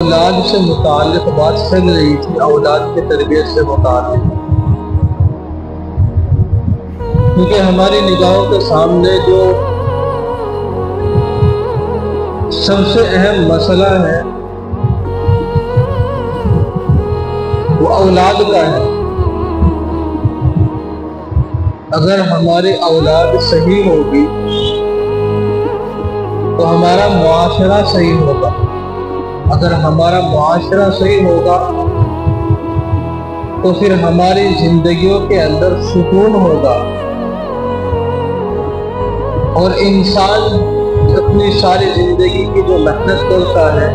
اولاد سے متعلق بات چل رہی تھی، اولاد کی تربیت سے متعلق، کیونکہ ہماری نگاہوں کے سامنے جو سب سے اہم مسئلہ ہے وہ اولاد کا ہے۔ اگر ہماری اولاد صحیح ہوگی تو ہمارا معاشرہ صحیح ہوگا، اگر ہمارا معاشرہ صحیح ہوگا تو پھر ہماری زندگیوں کے اندر سکون ہوگا، اور انسان اپنی ساری زندگی کی جو محنت کرتا ہے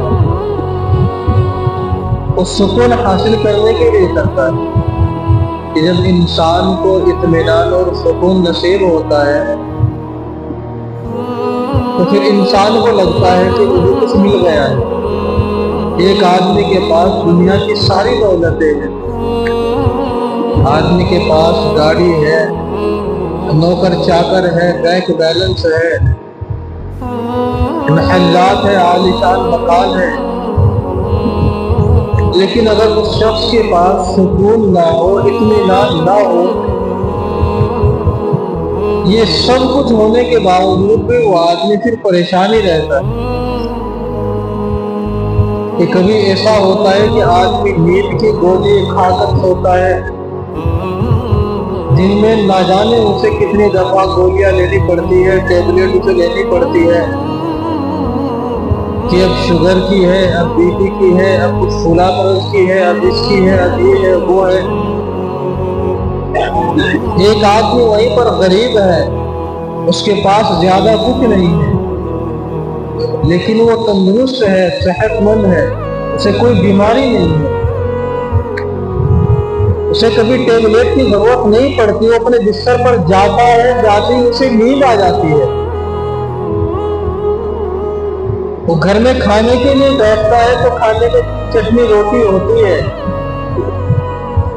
وہ سکون حاصل کرنے کے لیے کرتا ہے، کہ جب انسان کو اطمینان اور سکون نصیب ہوتا ہے تو پھر انسان کو لگتا ہے کہ مجھے کچھ مل گیا ہے۔ ایک آدمی کے پاس دنیا کی ساری دولتیں ہیں، آدمی کے پاس گاڑی ہے، نوکر چاکر ہے، بینک بیلنس ہے، محلات ہے، عالیشان مکان ہے، لیکن اگر اس شخص کے پاس سکون نہ ہو، اطمینان نہ ہو، یہ سب کچھ ہونے کے باوجود بھی وہ آدمی پھر پریشان ہی رہتا ہے۔ کہ کبھی ایسا ہوتا ہے کہ آدمی نیند کی گولی کھا کر سوتا ہے، دن میں نہ جانے اسے کتنی دفعہ گولیاں لینی پڑتی ہے، ٹیبلٹ اسے لینی پڑتی ہے، کہ اب شوگر کی ہے، اب بی پی کی ہے، اب کچھ پھولا مرض کی ہے، اب اس کی ہے، اب یہ ہے، وہ ہے۔ ایک آدمی وہیں پر غریب ہے، اس کے پاس زیادہ کچھ نہیں ہے، لیکن وہ تندرست ہے، صحت مند ہے، اسے کوئی بیماری نہیں ہے، اسے کبھی ٹیبلیٹ کی ضرورت نہیں پڑتی، وہ اپنے بستر پر جاتا ہے، جاتے ہی اسے نیند آ جاتی ہے۔ وہ گھر میں کھانے کے لیے بیٹھتا ہے تو کھانے میں چٹنی روٹی ہوتی ہے،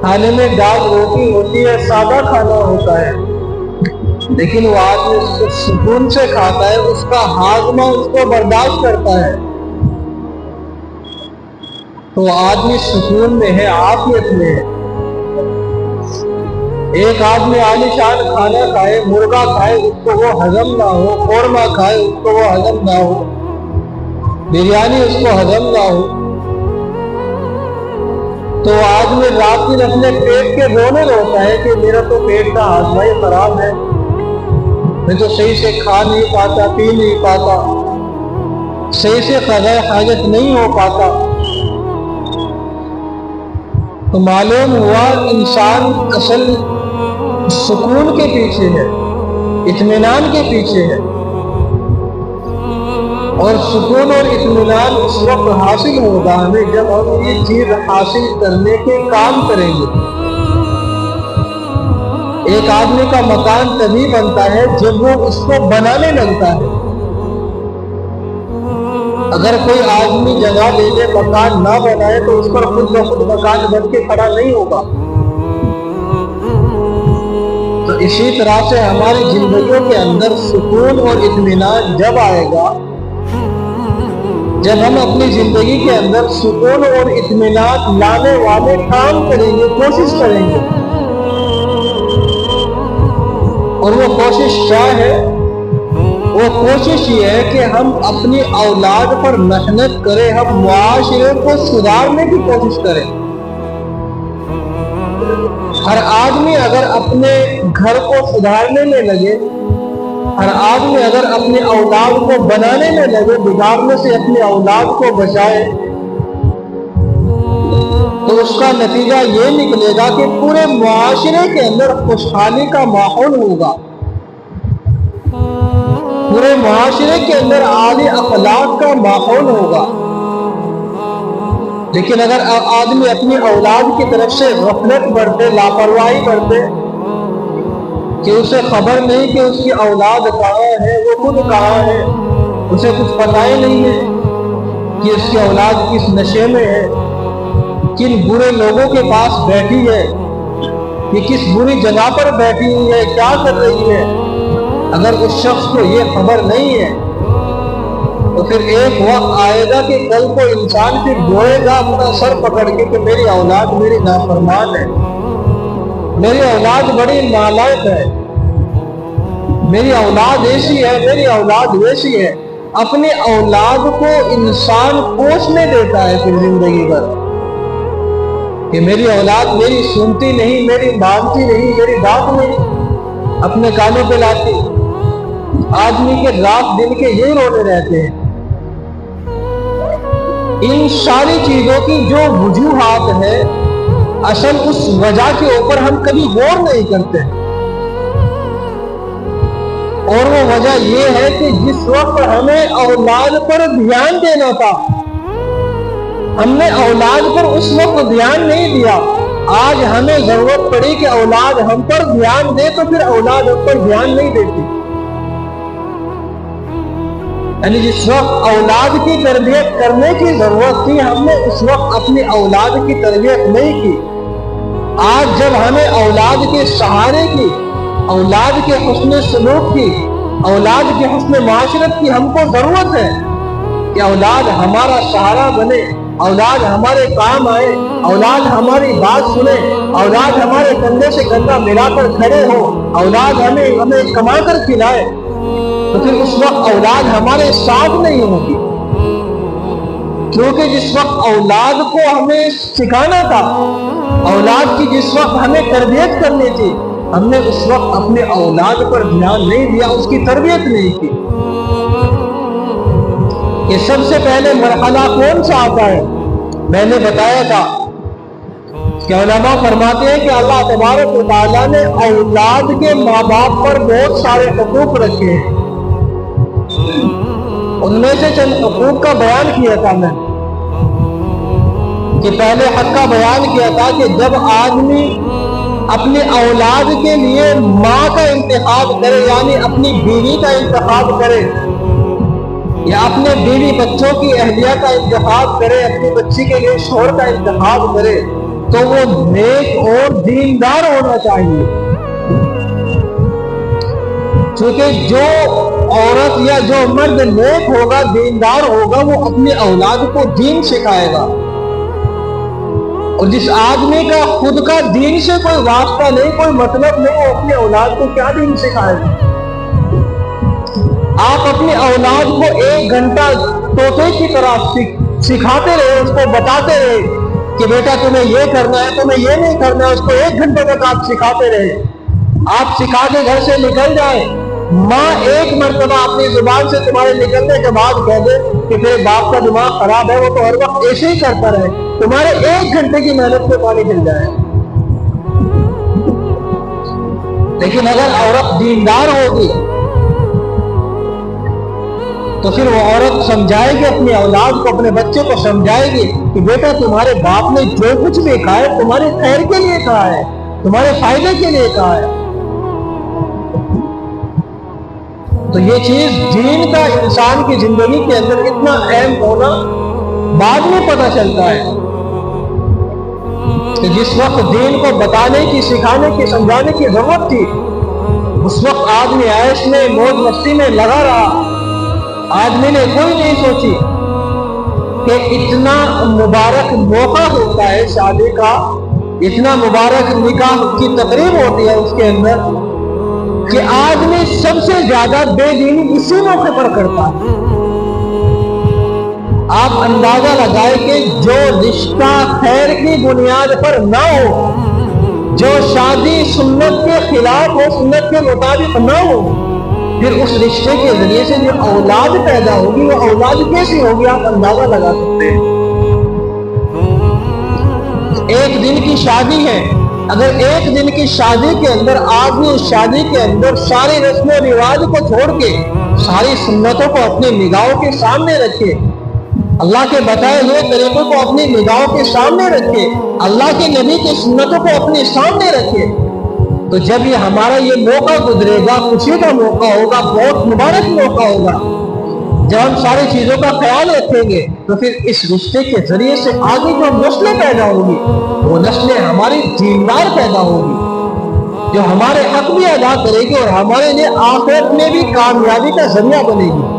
کھانے میں دال روٹی ہوتی ہے، سادہ کھانا ہوتا ہے، لیکن وہ آدمی اس کو سکون سے کھاتا ہے، اس کا ہاضمہ اس کو برداشت کرتا ہے، تو آدمی سکون میں ہے، عافیت میں ہے۔ ایک آدمی عالیشان کھانا کھائے، مرغا کھائے، اس کو وہ ہضم نہ ہو، قورمہ کھائے، اس کو وہ ہضم نہ ہو، بریانی اس کو ہضم نہ ہو، تو آدمی رات دن اپنے پیٹ کے رونے روتا ہے کہ میرا تو پیٹ کا ہاضمہ ہی خراب ہے، میں تو صحیح سے کھا نہیں پاتا، پی نہیں پاتا، صحیح سے قضاء حاجت نہیں ہو پاتا۔ تو معلوم ہوا انسان اصل سکون کے پیچھے ہے، اطمینان کے پیچھے ہے، اور سکون اور اطمینان اس وقت حاصل ہوگا ہمیں جب ہم یہ چیز حاصل کرنے کے کام کریں گے۔ ایک آدمی کا مکان تبھی بنتا ہے جب وہ اس کو بنانے لگتا ہے۔ اگر کوئی آدمی جگہ لے لے مکان نہ بنائے تو اس پر خود بخود مکان بن کے کھڑا نہیں ہوگا۔ تو اسی طرح سے ہماری زندگیوں کے اندر سکون اور اطمینان جب آئے گا جب ہم اپنی زندگی کے اندر سکون اور اطمینان لانے والے کام کریں گے، کوشش کریں گے، اور وہ کوشش کیا ہے؟ وہ کوشش یہ ہے کہ ہم اپنی اولاد پر محنت کریں، ہم معاشرے کو سدھارنے کی کوشش کریں۔ ہر آدمی اگر اپنے گھر کو سدھارنے میں لگے، ہر آدمی اگر اپنی اولاد کو بنانے میں لگے، بگاڑنے سے اپنی اولاد کو بچائے، تو اس کا نتیجہ یہ نکلے گا کہ پورے معاشرے کے اندر خوشحالی کا ماحول ہوگا، پورے معاشرے کے اندر عالی اخلاق کا ماحول ہوگا۔ لیکن اگر آدمی اپنی اولاد کی طرف سے غفلت برتے، لاپرواہی برتے، کہ اسے خبر نہیں کہ اس کی اولاد کہاں ہے، وہ خود کہاں ہے، اسے کچھ پتہ ہی نہیں ہے کہ اس کی اولاد کس نشے میں ہے، کن برے لوگوں کے پاس بیٹھی ہے، کہ کس بری جگہ پر بیٹھی ہوئی ہے، کیا کر رہی ہے، اگر اس شخص کو یہ خبر نہیں ہے تو پھر ایک وقت آئے گا کہ کل کو انسان پھر روئے گا اپنا سر پکڑ کے کہ میری اولاد میری نافرمان ہے، میری اولاد بڑی نالائق ہے، میری اولاد ایسی ہے، میری اولاد ویسی ہے۔ اپنی اولاد کو انسان کوسنے دیتا ہے پھر زندگی بھر کہ میری اولاد میری سنتی نہیں، میری مانتی نہیں، میری بات نہیں اپنے کانوں پہ لاتی۔ آدمی کے رات دن کے یہی رونے رہتے ہیں۔ ان ساری چیزوں کی جو وجوہات ہے اصل اس وجہ کے اوپر ہم کبھی غور نہیں کرتے، اور وہ وجہ یہ ہے کہ جس وقت ہمیں اولاد پر دھیان دینا تھا ہم نے اولاد پر اس وقت دھیان نہیں دیا۔ آج ہمیں ضرورت پڑی کہ اولاد ہم پر دھیان دے تو پھر اولاد ہم پر دھیان نہیں دیتی۔ یعنی جس وقت اولاد کی تربیت کرنے کی ضرورت تھی ہم نے اس وقت اپنی اولاد کی تربیت نہیں کی۔ آج جب ہمیں اولاد کے سہارے کی، اولاد کے حسن سلوک کی، اولاد کے حسن معاشرت کی ہم کو ضرورت ہے کہ اولاد ہمارا سہارا بنے، اولاد ہمارے کام آئے، اولاد ہماری بات سنے، اولاد ہمارے کندھے سے کندھا ملا کر کھڑے ہو، اولاد ہمیں کما کر کھلائے، تو پھر اس وقت اولاد ہمارے ساتھ نہیں ہوگی۔ کیونکہ جس وقت اولاد کو ہمیں سکھانا تھا، اولاد کی جس وقت ہمیں تربیت کرنی تھی، ہم نے اس وقت اپنے اولاد پر دھیان نہیں دیا، اس کی تربیت نہیں کی۔ یہ سب سے پہلے مرحلہ کون سا آتا ہے؟ میں نے بتایا تھا کہ علماء فرماتے ہیں کہ اللہ تبارک و تعالیٰ نے اولاد کے ماں باپ پر بہت سارے حقوق رکھے ہیں۔ ان میں سے چند حقوق کا بیان کیا تھا میں کہ پہلے حق کا بیان کیا تھا کہ جب آدمی اپنی اولاد کے لیے ماں کا انتخاب کرے، یعنی اپنی بیوی کا انتخاب کرے، یا اپنے بیوی بچوں کی اہلیہ کا انتخاب کرے، اپنی بچی کے لیے شوہر کا انتخاب کرے، تو وہ نیک اور دیندار ہونا چاہیے۔ کیونکہ جو عورت یا جو مرد نیک ہوگا، دیندار ہوگا، وہ اپنی اولاد کو دین سکھائے گا۔ اور جس آدمی کا خود کا دین سے کوئی واسطہ نہیں، کوئی مطلب نہیں، وہ اپنی اولاد کو کیا دین سکھائے گا؟ آپ اپنی اولاد کو 1 گھنٹہ طوطے کی طرح سکھاتے رہے، اس کو بتاتے رہے کہ بیٹا تمہیں یہ کرنا ہے، تمہیں یہ نہیں کرنا ہے، اس کو 1 گھنٹے تک آپ سکھاتے رہے۔ آپ سکھا کے گھر سے نکل جائیں، ماں 1 مرتبہ اپنی زبان سے تمہارے نکلنے کے بعد کہہ دے کہ میرے باپ کا دماغ خراب ہے، وہ تو ہر وقت ایسے ہی کرتا رہے، تمہارے 1 گھنٹے کی محنت پہ پانی مل جائے۔ لیکن اگر عورت دیندار ہوگی تو پھر وہ عورت سمجھائے گی اپنی اولاد کو، اپنے بچے کو سمجھائے گی کہ بیٹا تمہارے باپ نے جو کچھ بھی کہا ہے تمہارے خیر کے لیے کہا ہے، تمہارے فائدے کے لیے کہا ہے۔ تو یہ چیز دین کا انسان کی زندگی کے اندر اتنا اہم ہونا بعد میں پتہ چلتا ہے کہ جس وقت دین کو بتانے کی، سکھانے کی، سمجھانے کی ضرورت تھی، اس وقت آدمی عیش میں، موج مستی میں لگا رہا۔ آدمی نے کوئی نہیں سوچی کہ اتنا مبارک موقع ہوتا ہے شادی کا، اتنا مبارک نکاح کی تقریب ہوتی ہے اس کے اندر، کہ آدمی سب سے زیادہ بے دینی اسی موقع پر کرتا ہے۔ آپ اندازہ لگائیں کہ جو رشتہ خیر کی بنیاد پر نہ ہو، جو شادی سنت کے خلاف ہو، سنت کے مطابق نہ ہو، پھر اس رشتے کے ذریعے سے جو اولاد پیدا ہوگی وہ اولاد کیسی ہوگی آپ اندازہ لگا سکتے ہیں۔ 1 دن کی شادی ہے، اگر 1 دن کی شادی کے اندر آدمی اس شادی کے اندر ساری رسم و رواج کو چھوڑ کے ساری سنتوں کو اپنی نگاہوں کے سامنے رکھے، اللہ کے بتائے ہوئے طریقوں کو اپنی نگاہوں کے سامنے رکھے، اللہ کے نبی کی سنتوں کو اپنے سامنے رکھے، تو جب یہ ہمارا یہ موقع گزرے گا، خوشی کا موقع ہوگا، بہت مبارک موقع ہوگا، جب ہم ساری چیزوں کا خیال رکھیں گے تو پھر اس رشتے کے ذریعے سے آگے جو نسلیں پیدا ہوگی وہ نسلیں ہماری دیندار پیدا ہوگی، جو ہمارے حق بھی ادا کرے گی اور ہمارے لیے آخرت میں بھی کامیابی کا ذریعہ بنے گی۔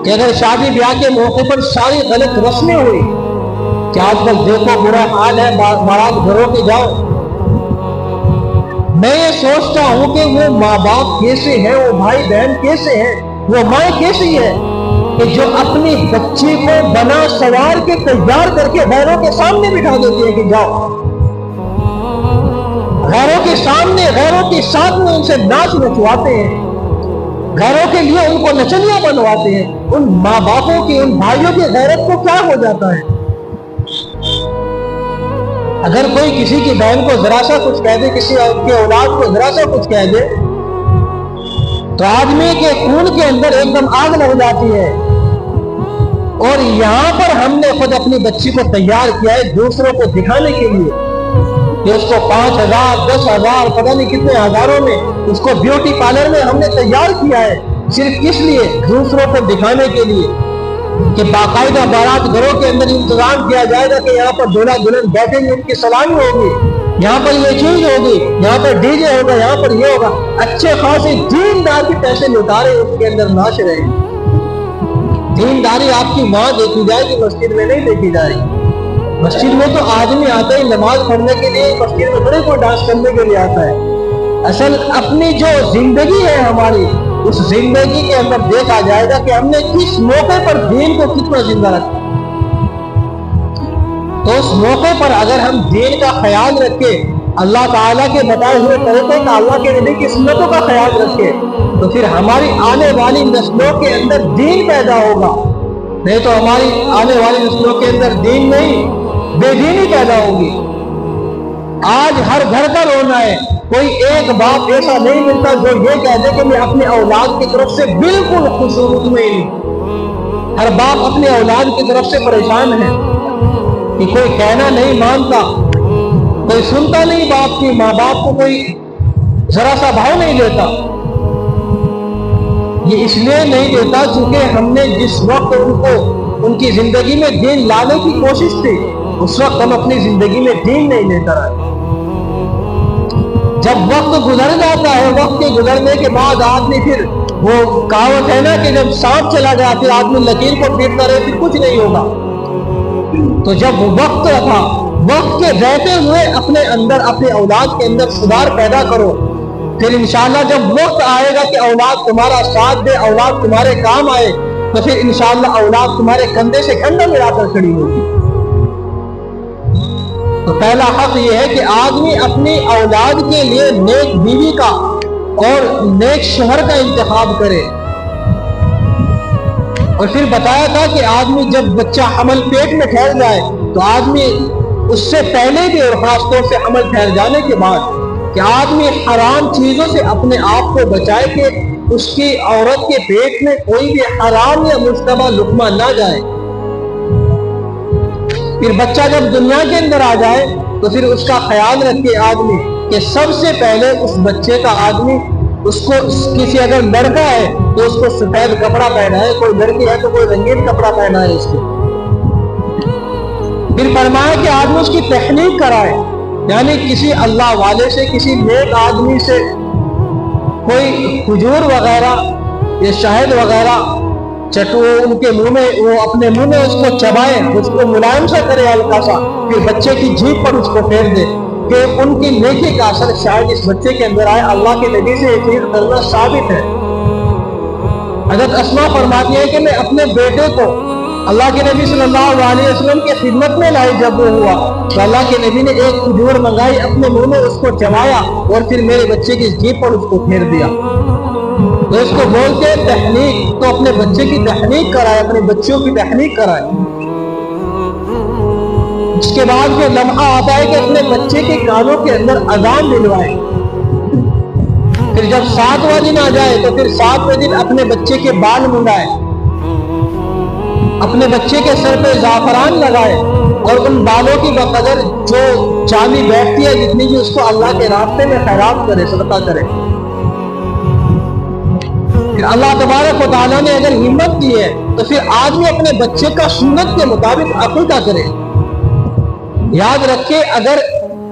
کہ اگر شادی بیاہ کے موقع پر ساری غلط رسمیں ہوئی کہ آج کل دیکھو برا حال ہے بارات گھروں کے جاؤ، میں یہ سوچتا ہوں کہ وہ ماں باپ کیسے ہیں، وہ بھائی بہن کیسے ہیں، وہ مائیں کیسی ہے کہ جو اپنی بچی کو بنا سوار کے تیار کر کے غیروں کے سامنے بٹھا دیتی ہے کہ جاؤ، غیروں کے سامنے غیروں کے ساتھ میں ان سے ناچ نچواتے ہیں، غیروں کے لیے ان کو نچنیاں بنواتے ہیں۔ ان ماں باپوں کی، ان بھائیوں کی غیرت کو کیا ہو جاتا ہے؟ اگر کوئی کسی کی بہن کو ذرا سا کچھ کہہ دے، کسی کی اولاد کو ذرا سا کچھ کہہ دے تو آدمی کے خون کے اندر ایک دم آگ لگ جاتی ہے۔ اور یہاں پر ہم نے خود اپنی بچی کو تیار کیا ہے دوسروں کو دکھانے کے لیے کہ اس کو 5,000 10,000 پتہ نہیں کتنے ہزاروں میں اس کو بیوٹی پارلر میں ہم نے تیار کیا ہے، صرف کس لیے؟ دوسروں کو دکھانے کے لیے کہ باقاعدہ بارات گھروں کے اندر انتظام کیا جائے گا کہ یہاں پر دولہا دلہن بیٹھیں گے، ان کی سلامی ہوگی، یہاں پر یہ چیز ہوگی، یہاں پر ڈی جے ہوگا، یہاں پر یہ ہوگا، اچھے خاصے دیندار کے پیسے لٹارے اس کے اندر ناچ رہے ہیں۔ دینداری آپ کی وہاں دیکھی جائے کہ مسجد میں نہیں دیکھی جا رہی۔ مسجد میں تو آدمی آتا ہے نماز پڑھنے کے لیے، مسجد میں بڑے کوئی ڈانس کرنے کے لیے آتا ہے۔ اصل اپنی جو زندگی ہے ہماری، اس زندگی کے اندر دیکھا جائے گا کہ ہم نے کس موقع پر دین کو کتنا زندہ رکھا۔ تو اس موقع پر اگر ہم دین کا خیال رکھے، اللہ تعالیٰ کے بتائے ہوئے طریقے کا، اللہ کے نبی کی سنتوں کا خیال رکھے، تو پھر ہماری آنے والی نسلوں کے اندر دین پیدا ہوگا۔ نہیں تو ہماری آنے والی نسلوں کے اندر دین نہیں، بے دینی پیدا ہوگی۔ آج ہر گھر کا رونا ہے، کوئی ایک باپ ایسا نہیں ملتا جو یہ کہہ دے کہ میں اپنے اولاد کی طرف سے بالکل خوش و مطمئن ہوں۔ ہر باپ اپنے اولاد کی طرف سے پریشان ہے کہ کوئی کہنا نہیں مانتا، کوئی سنتا نہیں باپ کی، ماں باپ کو کوئی ذرا سا بھاؤ نہیں دیتا۔ یہ اس لیے نہیں دیتا چونکہ ہم نے جس وقت ان کو ان کی زندگی میں دین لانے کی کوشش تھی، اس وقت ہم اپنی زندگی میں دین نہیں لیتا رہے۔ جب وقت گزر جاتا ہے، وقت کے گزرنے کے بعد آدمی پھر وہ کہاوت ہے نا کہ جب سانپ چلا گیا پھر آدمی لکیر کو پیٹتا رہے پھر کچھ نہیں ہوگا۔ تو جب وقت تھا، وقت کے رہتے ہوئے اپنے اندر، اپنے اولاد کے اندر سدھار پیدا کرو، پھر انشاءاللہ جب وقت آئے گا کہ اولاد تمہارا ساتھ دے، اولاد تمہارے کام آئے، تو پھر انشاءاللہ اولاد تمہارے کندھے سے کندھا ملا کر کھڑی ہوگی۔ تو پہلا حق یہ ہے کہ آدمی اپنی اولاد کے لیے نیک بیوی کا اور نیک شوہر کا انتخاب کرے۔ اور پھر بتایا تھا کہ آدمی جب بچہ حمل پیٹ میں ٹھہر جائے تو آدمی اس سے پہلے بھی اور خاص طور سے حمل ٹھہر جانے کے بعد کہ آدمی حرام چیزوں سے اپنے آپ کو بچائے کہ اس کی عورت کے پیٹ میں کوئی بھی حرام یا مشتبہ لقمہ نہ جائے۔ پھر بچہ جب دنیا کے اندر آ جائے تو پھر اس کا خیال رکھے آدمی کہ سب سے پہلے اس بچے کا آدمی اس کو کسی اگر لڑکا ہے تو اس کو سفید کپڑا پہنائے، کوئی لڑکی ہے تو کوئی رنگین کپڑا پہنائے اس کو۔ پھر فرمایا کہ آدمی اس کی تحنیک کرائے، یعنی کسی اللہ والے سے، کسی نیک آدمی سے کوئی کھجور وغیرہ یا شہد وغیرہ چٹو ان کے منہ میں، وہ اپنے منہ میں اس کو چبائے، اس کو ملائم سا کرے ہلکا سا، پھر بچے کی جیب پر اس کو پھیر دے کہ ان کی نیکی کا اثر شاید اس بچے کے اندر آئے۔ اللہ کے نبی سے یہ چیز کرنا ثابت ہے۔ حضرت اسماء فرماتی ہے کہ میں اپنے بیٹے کو اللہ کے نبی صلی اللہ علیہ وسلم کی خدمت میں لائی، جب وہ ہوا تو اللہ کے نبی نے ایک کھجور منگائی، اپنے منہ میں اس کو چبایا اور پھر میرے بچے کی جیب پر اس کو پھیر دیا۔ تو اس کو بولتے ہیں تحنیک۔ تو اپنے بچے کی تحنیک کرائے، اپنے بچوں کی تحنیک کرائے۔ اس کے بعد جو لمحہ آتا ہے کہ اپنے بچے کے کانوں کے اندر اذان دلوائے۔ پھر جب 7واں دن آ جائے تو پھر 7ویں دن اپنے بچے کے بال منڈائے، اپنے بچے کے سر پہ زعفران لگائے اور ان بالوں کی بقدر جو چاندی بیٹھتی ہے جتنی بھی، اس کو اللہ کے راستے میں خیرات کرے، صدقہ کرے۔ پھر اللہ تبارک و تعالیٰ نے اگر ہمت دی ہے تو پھر آدمی اپنے بچے کا سنت کے مطابق عقیدہ کرے۔ یاد رکھے اگر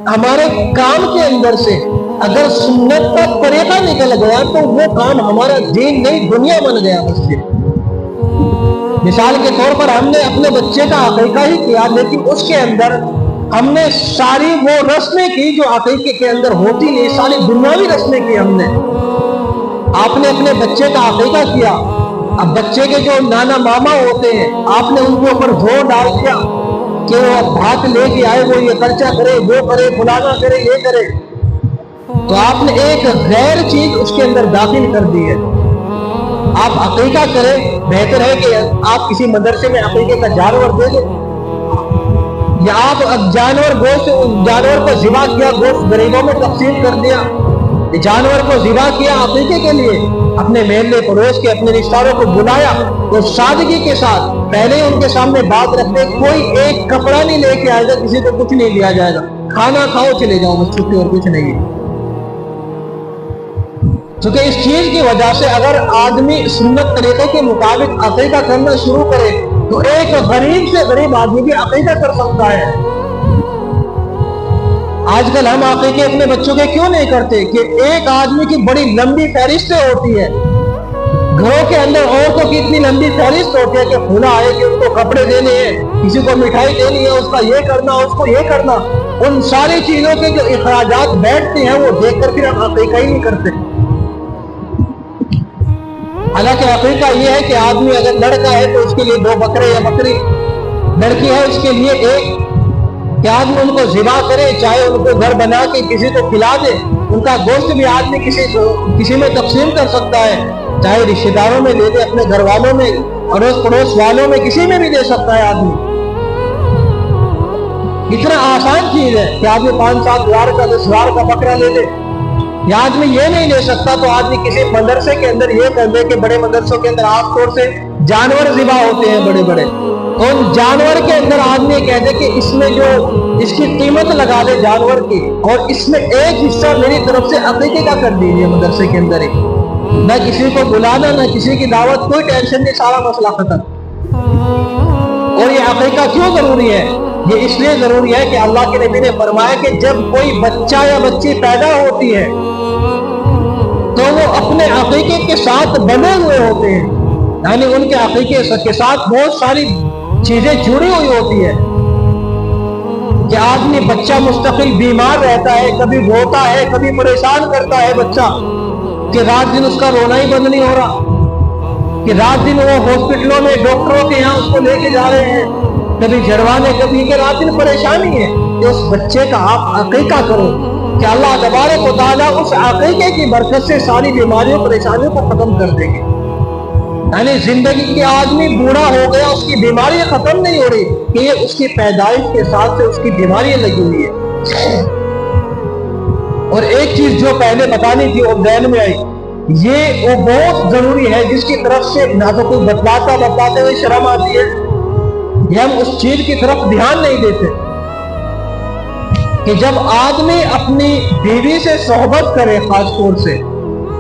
ہمارے کام کے اندر سے اگر سنت کا طریقہ نکل گیا تو وہ کام ہمارا دین نہیں، دنیا بن گیا۔ بس مثال کے طور پر ہم نے اپنے بچے کا عقیقہ ہی کیا، لیکن اس کے اندر ہم نے ساری وہ رسمیں کی جو عقیقے کے اندر ہوتی نہیں، ساری دنیاوی رسمیں کی ہم نے۔ آپ نے اپنے بچے کا عقیقہ کیا، اب بچے کے جو نانا ماما ہوتے ہیں آپ نے ان کے اوپر زور ڈال دیا کہ وہ بھات لے کے آئے، وہ یہ خرچہ کرے، وہ کرے، فلانا کرے، یہ کرے، تو آپ نے ایک غیر چیز اس کے اندر داخل کر دی ہے۔ آپ عقیقہ کریں، بہتر ہے کہ آپ کسی مدرسے میں عقیقے کا جانور دے دیں، یا آپ جانور کو ذبح کیا، گوشت غریبوں میں تقسیم کر دیا۔ جانور کو ذبح کیا عقیقے کے لیے، اپنے محلے پڑوس کے اپنے رشتہ داروں کو بلایا تو سادگی کے ساتھ پہلے ان کے سامنے بات رکھتے، کوئی ایک کپڑا نہیں لے کے آئے گا، کسی کو کچھ نہیں دیا جائے گا، کھانا کھاؤ چلے جاؤ بس چھٹی، اور کچھ نہیں ہے۔ کیونکہ اس چیز کی وجہ سے اگر آدمی سنت طریقے کے مطابق عقیقہ کرنا شروع کرے تو ایک غریب سے غریب آدمی بھی عقیقہ کر سکتا ہے۔ آج کل ہم عقیقے اپنے بچوں کے کیوں نہیں کرتے کہ ایک آدمی کی بڑی لمبی فہرستیں ہوتی ہے، گھروں کے اندر عورتوں کی اتنی لمبی فہرست ہوتی ہے کہ کھلا آئے کہ ان کو کپڑے دینے ہیں، کسی کو مٹھائی دینی ہے، اس کا یہ کرنا، اس کو یہ کرنا، ان ساری چیزوں کے جو اخراجات بیٹھتے ہیں وہ دیکھ کر پھر ہم عقیقہ ہی نہیں کرتے۔ حالانکہ عقیقہ یہ ہے کہ آدمی اگر لڑکا ہے تو اس کے لیے 2 بکرے یا بکری، لڑکی ہے اس کے لیے 1، کہ آدمی ان کو ذبح کرے، چاہے ان کو گھر بنا کے کسی کو کھلا دے، ان کا گوشت بھی آدمی کسی میں تقسیم کر سکتا ہے، چاہے رشتہ داروں میں دے دے، اپنے گھر والوں میں، اڑوس پڑوس والوں میں، کسی میں بھی دے سکتا ہے آدمی۔ اتنا آسان چیز ہے کہ آدمی 5-7 ہزار کا 10 ہزار کا بکرا لے لے، یا آدمی یہ نہیں لے سکتا تو آدمی کسی مدرسے کے اندر یہ کر دے کہ بڑے مدرسوں کے اندر عام طور سے جانور ذبح ہوتے ہیں بڑے بڑے، ان جانور کے اندر آدمی کہہ دے کہ اس میں جو اس کی قیمت لگا دے جانور کی، اور اس میں ایک حصہ میری طرف سے عقیقے کا کر دیجیے مدرسے کے اندر ہی، نہ کسی کو بلانا، نہ کسی کی دعوت، کوئی ٹینشن نہیں، سارا مسئلہ ختم۔ اور یہ عقیقہ کیوں ضروری ہے؟ یہ اس لیے ضروری ہے کہ اللہ کے نبی نے فرمایا کہ جب کوئی بچہ یا بچی پیدا ہوتی ہے تو وہ اپنے عقیقے کے ساتھ بنے ہوئے ہوتے ہیں، یعنی ان کے عقیقے کے ساتھ بہت ساری چیزیں جڑی ہوئی ہوتی ہے، کہ آدمی بچہ مستقل بیمار رہتا ہے، کبھی روتا ہے، کبھی پریشان کرتا ہے بچہ، کہ رات دن اس کا رونا ہی بند نہیں ہو رہا، کہ رات دن وہ ہاسپٹلوں میں ڈاکٹروں کے یہاں اس کو لے کے جا رہے ہیں، کبھی جھڑوانے، کبھی کہ رات دن پریشانی ہے، کہ اس بچے کا آپ عقیقہ کرو کہ اللہ تبارک و تعالیٰ اس عقیقے کی برکت سے ساری بیماریوں پریشانیوں کو ختم کر دیں گے۔ یعنی زندگی کے آدمی بوڑھا ہو گیا، اس کی بیماریاں ختم نہیں ہو رہی، کہ یہ اس کی پیدائش کے ساتھ سے اس کی بیماریاں لگی ہوئی ہے۔ اور ایک چیز جو پہلے بتانی تھی اور ذہن میں آئی، یہ وہ بہت ضروری ہے جس کی طرف سے نہ تو کوئی بتلاتے ہوئے شرم آتی ہے، یا ہم اس چیز کی طرف دھیان نہیں دیتے، کہ جب آدمی اپنی بیوی سے صحبت کرے، خاص طور سے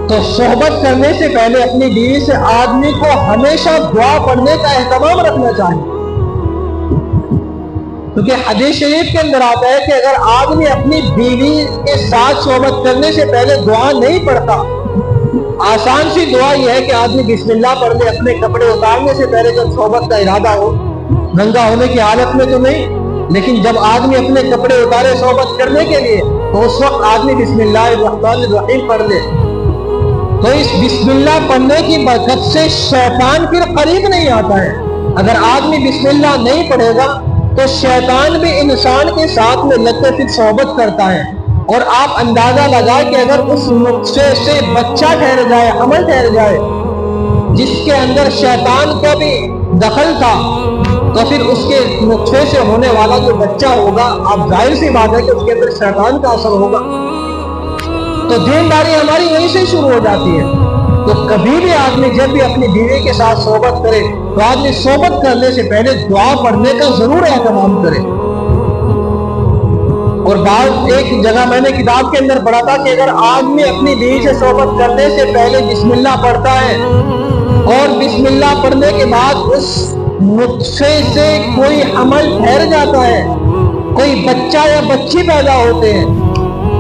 تو صحبت کرنے سے پہلے اپنی بیوی سے آدمی کو ہمیشہ دعا پڑھنے کا اہتمام رکھنا چاہیے، کیونکہ حدیث شریف کے اندر آتا ہے کہ اگر آدمی اپنی بیوی کے ساتھ صحبت کرنے سے پہلے دعا نہیں پڑھتا، آسان سی دعا یہ ہے کہ آدمی بسم اللہ پڑھ لے اپنے کپڑے اتارنے سے پہلے، جب صحبت کا ارادہ ہو، ننگا ہونے کی حالت میں تو نہیں، لیکن جب آدمی اپنے کپڑے اتارے صحبت کرنے کے لیے تو اس وقت آدمی بسم اللہ الرحمن الرحیم پڑھ لے، تو اس بسم اللہ پڑھنے کی برکت سے شیطان پھر قریب نہیں آتا ہے۔ اگر آدمی بسم اللہ نہیں پڑھے گا تو شیطان بھی انسان کے ساتھ میں لگ کر پھر صحبت کرتا ہے، اور آپ اندازہ لگائیں کہ اگر اس نطفے سے بچہ ٹھہر جائے، حمل ٹھہر جائے، جس کے اندر شیطان کا بھی دخل تھا، تو پھر اس کے نطفے سے ہونے والا جو بچہ ہوگا، آپ ظاہر سی بات ہے کہ اس کے اندر شیطان کا اثر ہوگا، تو دینداری ہماری وہیں سے شروع ہو جاتی ہے۔ تو کبھی بھی آدمی جب بھی اپنی بیوی کے ساتھ صحبت کرے تو آدمی صحبت کرنے سے پہلے دعا پڑھنے کا ضرور اہتمام کرے۔ اور بعض ایک جگہ میں نے کتاب کے اندر پڑھا تھا کہ اگر آدمی اپنی بیوی سے صحبت کرنے سے پہلے بسم اللہ پڑھتا ہے، اور بسم اللہ پڑھنے کے بعد اس نطفے سے کوئی حمل ٹھہر جاتا ہے، کوئی بچہ یا بچی پیدا ہوتے ہیں،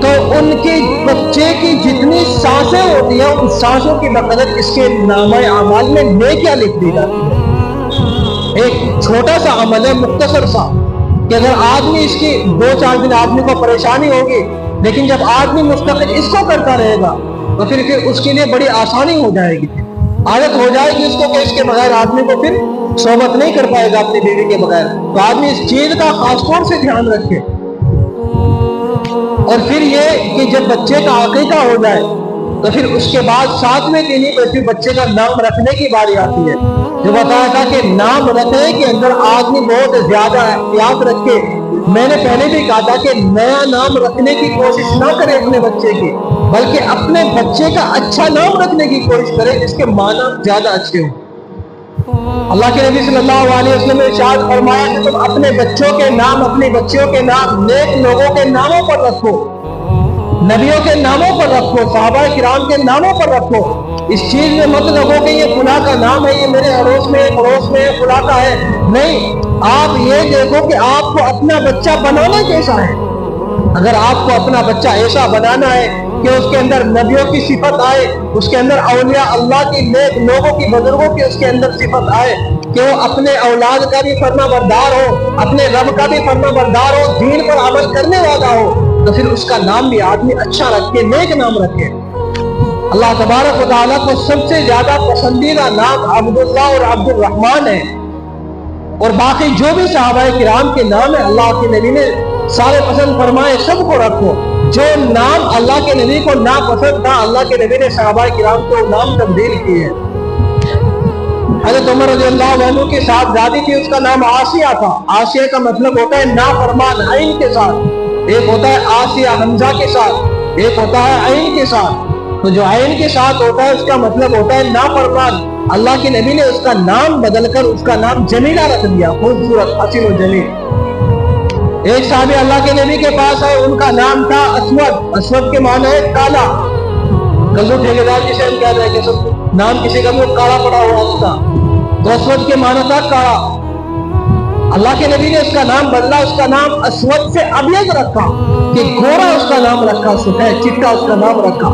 تو ان کے بچے کی جتنی سانسیں ہوتی ہیں ان سانسوں کی بقدر اس کے نامہ اعمال میں نیکیاں لکھ دی جاتی ہیں۔ ایک چھوٹا سا عمل ہے، مختصر سا، کہ اگر آدمی اس کی 2-4 دن آدمی کو پریشانی ہوگی، لیکن جب آدمی مستقل اس کو کرتا رہے گا تو پھر اس کے لیے بڑی آسانی ہو جائے گی، عادت ہو جائے گی اس کو، کہ اس کے بغیر آدمی کو پھر صحبت نہیں کر پائے گا اپنی بیوی کے بغیر۔ تو آدمی اس چیز کا خاص طور سے دھیان رکھے۔ اور پھر یہ کہ جب بچے کا عقیقہ ہو جائے تو پھر اس کے بعد 7ویں دن ہی پھر بچے کا نام رکھنے کی باری آتی ہے۔ جو بتایا تھا کہ نام رکھنے کے اندر آدمی بہت زیادہ احتیاط رکھے۔ میں نے پہلے بھی کہا تھا کہ نیا نام رکھنے کی کوشش نہ کرے اپنے بچے کی، بلکہ اپنے بچے کا اچھا نام رکھنے کی کوشش کرے جس کے معنی زیادہ اچھے ہوں۔ اللہ کے نبی صلی اللہ علیہ وسلم نے ارشاد فرمایا کہ تم اپنے بچوں کے نام، اپنی بچیوں کے نام نیک لوگوں کے ناموں پر رکھو، نبیوں کے ناموں پر رکھو، صحابہ کرام کے ناموں پر رکھو۔ اس چیز میں مت رکھو کہ یہ فلاں کا نام ہے، یہ میرے اڑوس میں پڑوس میں فلاں کا ہے، نہیں، آپ یہ دیکھو کہ آپ کو اپنا بچہ بنانا کیسا ہے۔ اگر آپ کو اپنا بچہ ایسا بنانا ہے کہ اس کے اندر نبیوں کی صفت آئے، اس کے اندر اولیاء اللہ کی نیک لوگوں کی بزرگوں کی اس کے اندر صفت آئے، کہ وہ اپنے اولاد کا بھی فرما بردار ہو، اپنے رب کا بھی فرما بردار ہو، دین پر عمل کرنے والا ہو، تو پھر اس کا نام بھی آدمی اچھا رکھے، نیک نام رکھے۔ اللہ تبارک و تعالیٰ کو سب سے زیادہ پسندیدہ نام عبداللہ اور عبد الرحمن ہے، اور باقی جو بھی صحابہ کرام کے نام ہے اللہ کے نبی نے سارے پسند فرمائے، سب کو رکھو۔ جو نام اللہ کے نبی کو ناپسند تھا اللہ کے نبی نے صحابہ کرام کو نام تبدیل کیے۔ حضرت عمر رضی اللہ عنہ کی صاحبزادی تھی، اس کا نام آسیہ تھا۔ آسیہ کا مطلب ہوتا ہے نافرمان، عین کے ساتھ۔ ایک ہوتا ہے آسیہ حمزہ کے ساتھ، ایک ہوتا ہے عین کے ساتھ۔ تو جو عین کے ساتھ ہوتا ہے اس کا مطلب ہوتا ہے نافرمان۔ اللہ کے نبی نے اس کا نام بدل کر اس کا نام جمیلہ رکھ دیا، خوبصورت، حسین و جمیل۔ ایک صحابی اللہ کے نبی کے پاس آئے، ان کا نام تھا اسود۔ اسود کے معنی ہے کالا۔ کلو ٹھیکیدار جسے ہم کہتے ہیں کہ نام کسی کا بھی کالا پڑا ہوا ہوتا، تو اسود کے معنی تھا کالا۔ اللہ کے نبی نے اس کا نام بدلا، اس کا نام اسود سے ابیض رکھا، کہ گورا اس کا نام رکھا، سفید چٹا اس کا نام رکھا۔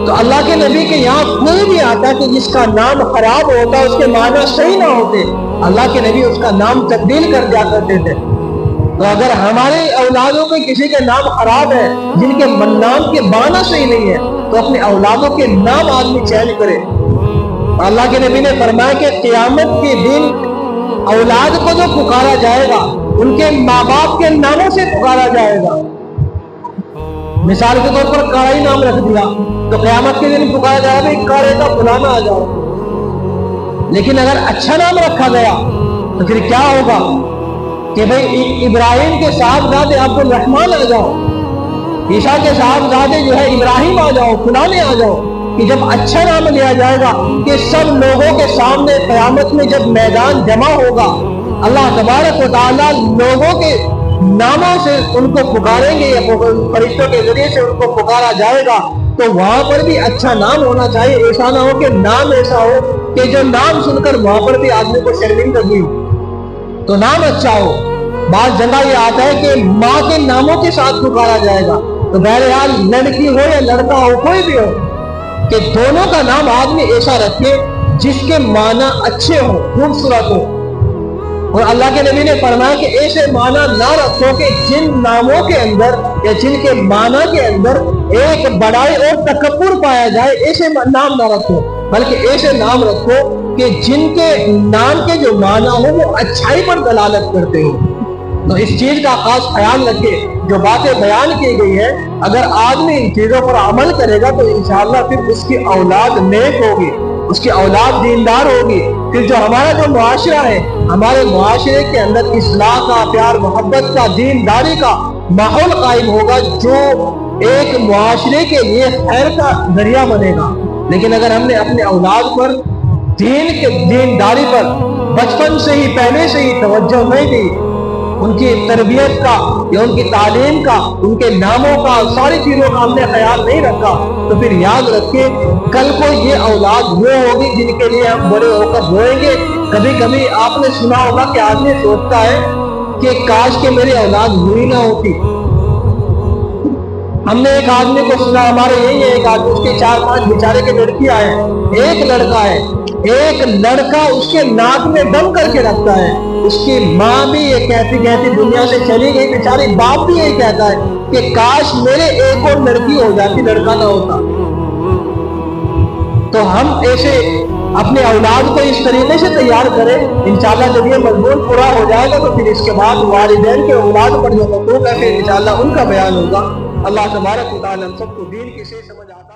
تو اللہ کے نبی کے یہاں کوئی بھی آتا کہ جس کا نام خراب ہوتا، اس کے معنی صحیح نہ ہوتے، اللہ کے نبی اس کا نام تبدیل کر دیا کرتے تھے۔ تو اگر ہمارے اولادوں کے کسی کے نام خراب ہے، جن کے نام کے معنی صحیح نہیں ہے، تو اپنے اولادوں کے نام آدمی چینج کرے۔ اللہ کے نبی نے فرمایا کہ قیامت کے دن اولاد کو جو پکارا جائے گا ان کے ماں باپ کے ناموں سے پکارا جائے گا۔ مثال کے طور پر کاڑا ہی نام رکھ دیا تو قیامت کے دن پکارا جائے گا کاڑے کا فلانا آ جاؤ۔ لیکن اگر اچھا نام رکھا گیا تو پھر کیا ہوگا کہ بھئی ابراہیم کے صاحبزادے عبد الرحمن آ جاؤ، عیسیٰ کے صاحبزادے جو ہے ابراہیم آ جاؤ، فلانے آ جاؤ۔ کہ جب اچھا نام لیا جائے گا کہ سب لوگوں کے سامنے قیامت میں جب میدان جمع ہوگا، اللہ تبارک و تعالیٰ لوگوں کے ناموں سے ان کو پکاریں گے، یا فرشتوں کے ذریعے سے ان کو پکارا جائے گا، تو وہاں پر بھی اچھا نام ہونا چاہیے۔ ایسا نہ ہو کہ نام ایسا ہو کہ جو نام سن کر وہاں پر بھی آدمی کو شرمندگی ہو، تو نام اچھا ہو۔ بعض جگہ یہ آتا ہے کہ ماں کے ناموں کے ساتھ پکارا جائے گا، تو بہرحال لڑکی ہو یا لڑکا ہو، کوئی بھی ہو، کہ دونوں کا نام آدمی ایسا رکھے جس کے معنی اچھے ہوں، خوبصورت ہو۔ اور اللہ کے نبی نے فرمایا کہ ایسے معنی نہ رکھو کہ جن ناموں کے اندر یا جن کے معنی کے اندر ایک بڑائی اور تکبر پایا جائے، ایسے نام نہ رکھو، بلکہ ایسے نام رکھو کہ جن کے نام کے جو معنی ہو وہ اچھائی پر دلالت کرتے ہو۔ تو اس چیز کا خاص خیال رکھے۔ جو باتیں بیان کی گئی ہیں، اگر آدمی ان چیزوں پر عمل کرے گا تو انشاءاللہ پھر اس کی اولاد نیک ہوگی، اس کی اولاد دیندار ہوگی۔ پھر جو ہمارا جو معاشرہ ہے، ہمارے معاشرے کے اندر اصلاح کا، پیار محبت کا، دینداری کا ماحول قائم ہوگا، جو ایک معاشرے کے لیے خیر کا ذریعہ بنے گا۔ لیکن اگر ہم نے اپنے اولاد پر دینداری پر بچپن سے ہی، پہلے سے ہی توجہ نہیں دی، ان کی تربیت کا یا ان کی تعلیم کا، ان کے ناموں کا، ساری چیزوں کا ہم نے خیال نہیں رکھا، تو پھر یاد رکھیں کل کو یہ اولاد وہ ہوگی جن کے لیے ہم بڑے ہو کر روئیں گے۔ کبھی کبھی آپ نے سنا ہوگا کہ آدمی سوچتا ہے کہ کاش کہ میری اولاد ہوئی نہ ہوتی۔ ہم نے ایک آدمی کو سنا، ہمارے یہی ہے ایک آدمی، اس کے 4-5 بیچارے کے لڑکیاں ہیں، ایک لڑکا ہے، ایک لڑکا اس کے ناک میں دم کر کے رکھتا ہے، اس کی ماں بھی یہ کہتی دنیا سے چلی گئی بیچاری، باپ بھی یہی کہتا ہے کہ کاش میرے ایک اور لڑکی ہو جاتی، لڑکا نہ ہوتا۔ تو ہم ایسے اپنے اولاد کو اس طریقے سے تیار کریں، انشاءاللہ جب یہ مضمون پورا ہو جائے گا تو پھر اس کے بعد والدین کے اولاد پر جو حقوق ہے پھر انشاءاللہ ان کا بیان ہوگا۔ اللہ تبارک و تعالی ہم سب کو دین کی صحیح سمجھ آتا